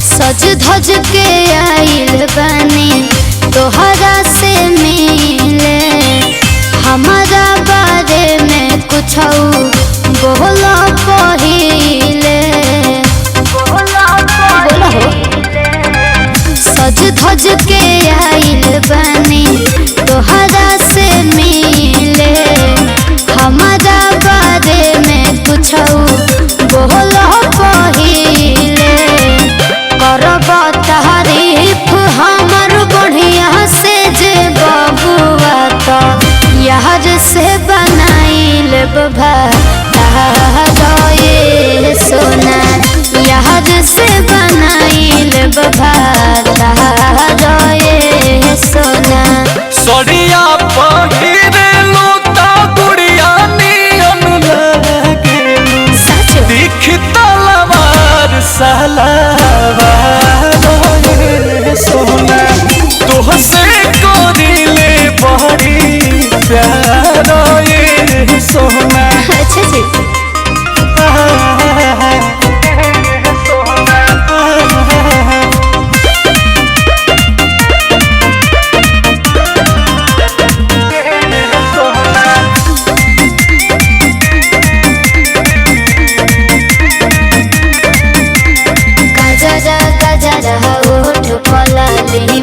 सज धज के आइल बानी तोहरा से मिले, हमारा बारे में कुछ बोला पहिले। सज धज के आइल बानी तोहरा से मिले, हमारा बारे में कुछ बोला पहिले। करब तारीफ हमर बढ़िया से जे बबुआ तो यार से बनाइल ये सोना, यार से बनाइल ये सोना। सड़िया पहिरे लोटा गुड़िया नियन लागेलू, दिख तलवार सलावार ये सोना। तोहसे करिले बड़ी प्यार ये सोना। अच्छा जी।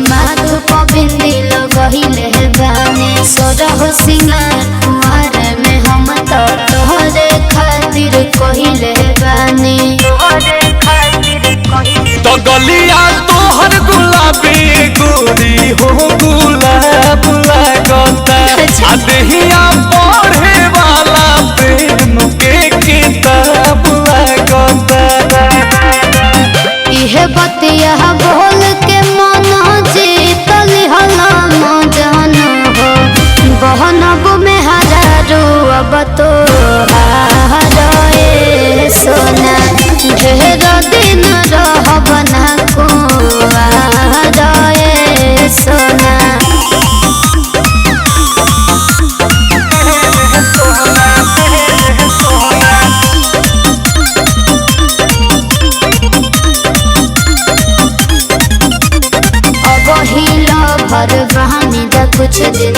माधु पबिंदी लगहिले बानी, सोरह सिंगार कुंवर में हम तो तोहरे खातिर कहिले बानी। तो गलिया तोहर गुलाबी गोरी हो गुलाब लागता, आ देहिया पढ़े वाला प्रेम के किताब लागता। इहे बतिया बोल के मन जीतल हला मजन हो, बहनब में हजारू अब तो हारे सोना। ढेर दिन रहब ना कुआर ये सोना। भर बहानी दा कुछ दिन